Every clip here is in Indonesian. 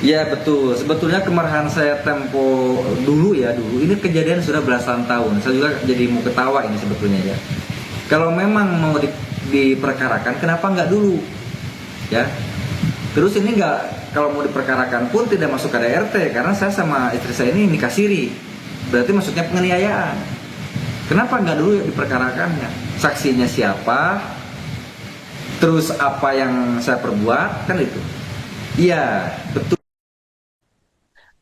Ya betul, sebetulnya kemarahan saya tempo dulu ya dulu ini kejadian sudah belasan tahun. Saya juga jadi mau ketawa ini sebetulnya ya. Kalau memang mau diperkarakan, kenapa nggak dulu? Ya. Terus ini nggak kalau mau diperkarakan pun tidak masuk ke KDRT karena saya sama istri saya ini nikah siri. Berarti maksudnya penganiayaan. Kenapa nggak dulu diperkarakannya? Saksinya siapa? Terus apa yang saya perbuat kan itu? Iya betul.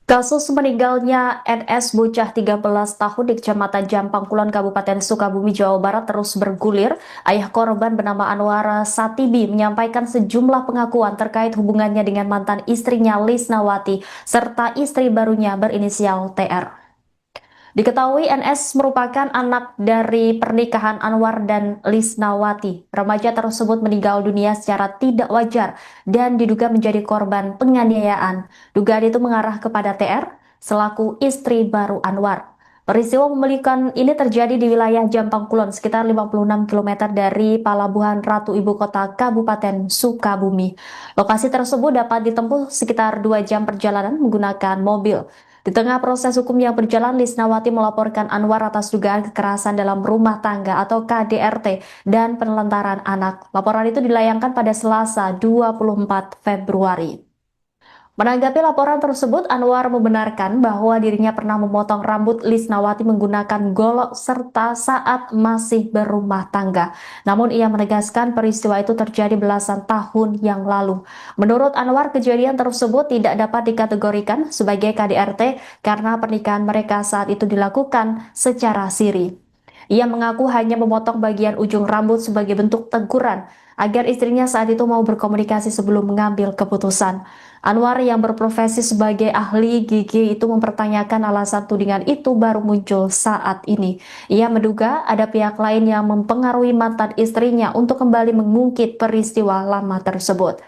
Kasus meninggalnya NS bocah 13 tahun di Kecamatan Jampang Kulon, Kabupaten Sukabumi, Jawa Barat terus bergulir. Ayah korban bernama Anwar Satibi menyampaikan sejumlah pengakuan terkait hubungannya dengan mantan istrinya Lisnawati serta istri barunya berinisial TR. Diketahui NS merupakan anak dari pernikahan Anwar dan Lisnawati. Remaja tersebut meninggal dunia secara tidak wajar dan diduga menjadi korban penganiayaan. Dugaan itu mengarah kepada TR selaku istri baru Anwar. Peristiwa memelikan ini terjadi di wilayah Jampang Kulon sekitar 56 km dari Palabuhan Ratu Ibu Kota Kabupaten Sukabumi. Lokasi tersebut dapat ditempuh sekitar 2 jam perjalanan menggunakan mobil. Di tengah proses hukum yang berjalan, Lisnawati melaporkan Anwar atas dugaan kekerasan dalam rumah tangga atau KDRT dan penelantaran anak. Laporan itu dilayangkan pada Selasa 24 Februari. Menanggapi laporan tersebut, Anwar membenarkan bahwa dirinya pernah memotong rambut Lisnawati menggunakan golok serta saat masih berumah tangga. Namun ia menegaskan peristiwa itu terjadi belasan tahun yang lalu. Menurut Anwar, kejadian tersebut tidak dapat dikategorikan sebagai KDRT karena pernikahan mereka saat itu dilakukan secara siri. Ia mengaku hanya memotong bagian ujung rambut sebagai bentuk teguran agar istrinya saat itu mau berkomunikasi sebelum mengambil keputusan. Anwar yang berprofesi sebagai ahli gigi itu mempertanyakan alasan tudingan itu baru muncul saat ini. Ia menduga ada pihak lain yang mempengaruhi mantan istrinya untuk kembali mengungkit peristiwa lama tersebut.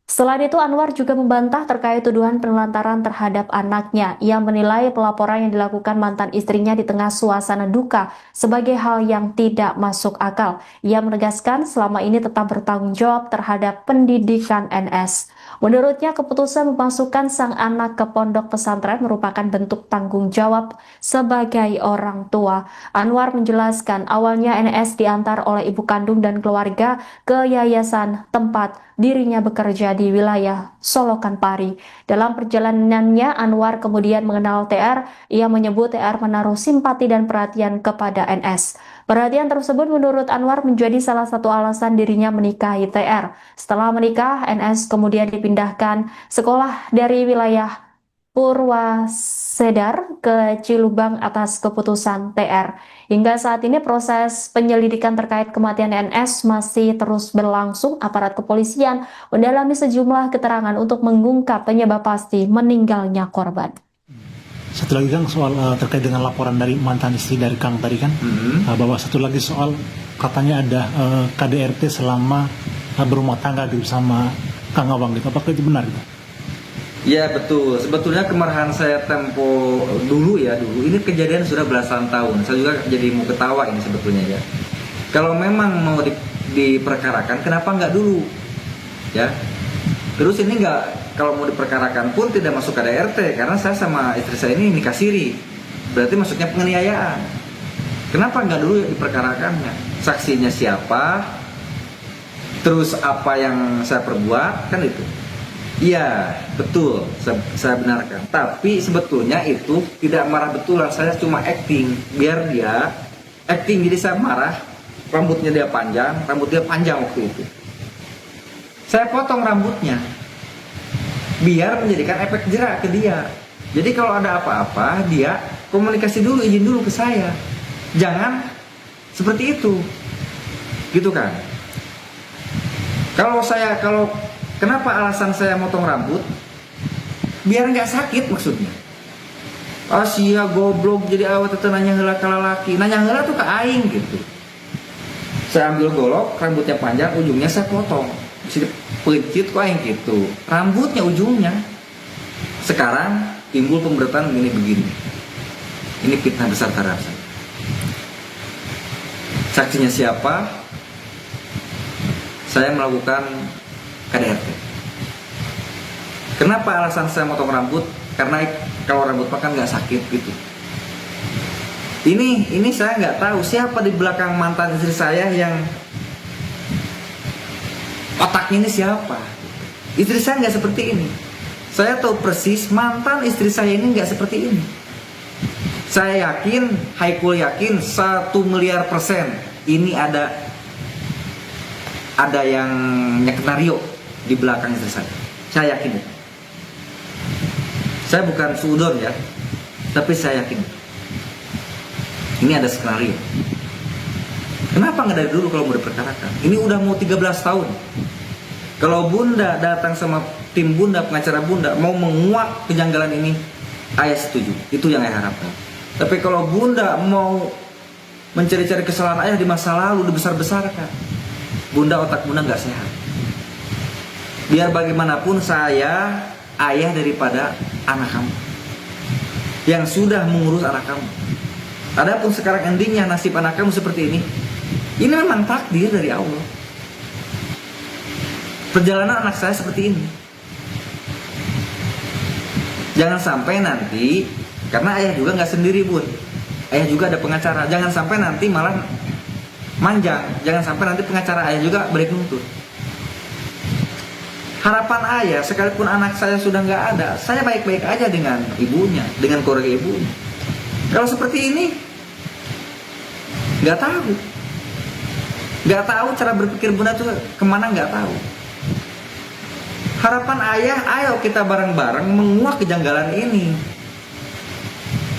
Selain itu, Anwar juga membantah terkait tuduhan penelantaran terhadap anaknya. Ia menilai pelaporan yang dilakukan mantan istrinya di tengah suasana duka sebagai hal yang tidak masuk akal. Ia menegaskan selama ini tetap bertanggung jawab terhadap pendidikan NS. Menurutnya, keputusan memasukkan sang anak ke pondok pesantren merupakan bentuk tanggung jawab sebagai orang tua. Anwar menjelaskan awalnya NS diantar oleh ibu kandung dan keluarga ke yayasan tempat dirinya bekerja di wilayah Solokan Pari. Dalam perjalanannya, Anwar kemudian mengenal TR. Ia menyebut TR menaruh simpati dan perhatian kepada NS. Perhatian tersebut menurut Anwar menjadi salah satu alasan dirinya menikahi TR. Setelah menikah, NS kemudian dipindahkan sekolah dari wilayah Purwasedar ke Cilubang atas keputusan TR. Hingga saat ini proses penyelidikan terkait kematian NS masih terus berlangsung. Aparat kepolisian mendalami sejumlah keterangan untuk mengungkap penyebab pasti meninggalnya korban. Satu lagi Kang soal terkait dengan laporan dari mantan istri dari Kang tadi kan, bahwa satu lagi soal katanya ada KDRT selama berumah tangga gitu sama Kang Awang gitu, apakah itu benar gitu? Ya betul, sebetulnya kemarahan saya tempo dulu ya dulu ini kejadian sudah belasan tahun. Saya juga jadi mau ketawa ini sebetulnya ya. Kalau memang mau diperkarakan, kenapa nggak dulu? Ya. Terus ini nggak kalau mau diperkarakan pun tidak masuk ke KDRT karena saya sama istri saya ini nikah siri. Berarti maksudnya penganiayaan. Kenapa nggak dulu diperkarakannya? Saksinya siapa? Terus apa yang saya perbuat kan itu? Iya, betul, saya benarkan. Tapi sebetulnya itu tidak marah betulan, saya cuma acting. Biar dia acting, jadi saya marah. Rambutnya dia panjang waktu itu. Saya potong rambutnya, biar menjadikan efek jerak ke dia. Jadi kalau ada apa-apa, dia komunikasi dulu, izin dulu ke saya. Jangan seperti itu, gitu kan? Kalau kenapa alasan saya motong rambut? Biar nggak sakit maksudnya. Sia goblok jadi awet itu nanya heula ka lalaki. Nanya heula tuh ke aing gitu. Saya ambil golok, rambutnya panjang, ujungnya saya potong. Bisa dipencit kok aing gitu. Rambutnya ujungnya. Sekarang timbul pemberitaan begini. Ini fitnah besar terhadap saya. Saksinya siapa? Saya melakukan KDRT. Kenapa alasan saya motong rambut? Karena kalau rambut makan nggak sakit gitu. Ini saya nggak tahu siapa di belakang mantan istri saya yang otaknya ini siapa. Istri saya nggak seperti ini. Saya tahu persis mantan istri saya ini nggak seperti ini. Saya yakin, Haikul yakin 1 miliar % ini ada yang nyekenario di belakang istri saya. Saya yakin. Saya bukan suudon ya, tapi saya yakin ini ada skenario. Kenapa nggak dari dulu kalau mau diperkarakan? Ini udah mau 13 tahun. Kalau Bunda datang sama tim Bunda, pengacara Bunda, mau menguak kejanggalan ini, ayah setuju. Itu yang ayah harapkan. Tapi kalau Bunda mau mencari-cari kesalahan ayah di masa lalu, dibesar-besarkan, Bunda, otak Bunda nggak sehat. Biar bagaimanapun saya ayah daripada anak kamu yang sudah mengurus anak kamu. Adapun sekarang endingnya nasib anak kamu seperti ini memang takdir dari Allah. Perjalanan anak saya seperti ini. Jangan sampai nanti, karena ayah juga nggak sendiri Bun, ayah juga ada pengacara. Jangan sampai nanti malah manjang. Jangan sampai nanti pengacara ayah juga balik nuntut. Harapan ayah, sekalipun anak saya sudah nggak ada, saya baik-baik aja dengan ibunya, dengan keluarga ibunya. Kalau seperti ini, nggak tahu cara berpikir Bunda tuh kemana, nggak tahu. Harapan ayah, ayo kita bareng-bareng menguak kejanggalan ini.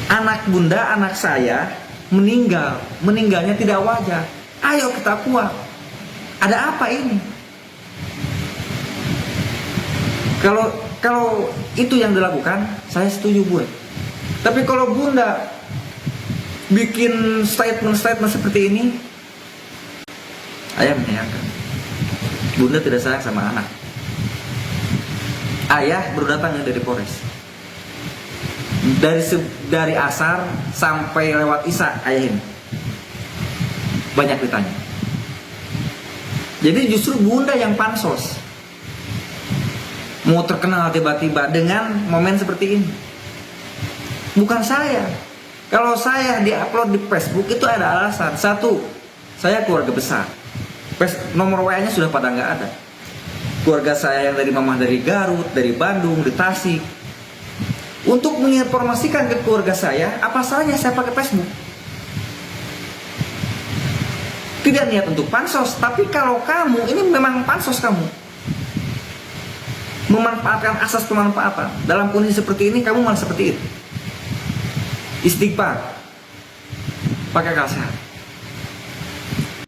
Anak Bunda, anak saya meninggalnya tidak wajar. Ayo kita kuak. Ada apa ini? Kalau itu yang dilakukan, saya setuju Bun. Tapi kalau Bunda bikin statement seperti ini, ayah menyayangkan. Bunda tidak sayang sama anak. Ayah baru datang dari Polres. Dari asar sampai lewat isya ayah ini banyak ditanya. Jadi justru Bunda yang pansos, mau terkenal tiba-tiba dengan momen seperti ini. Bukan saya. Kalau saya diupload di Facebook itu ada alasan. Satu, saya keluarga besar. Nomor WA-nya sudah pada nggak ada. Keluarga saya yang dari mamah dari Garut, dari Bandung, di Tasik. Untuk menginformasikan ke keluarga saya, apa salahnya saya pakai Facebook? Tidak niat untuk pansos, tapi kalau kamu, ini memang pansos kamu, memanfaatkan asas pemanfaatan. Dalam kondisi seperti ini, kamu malah seperti itu. Istighfar, pakai akal sehat.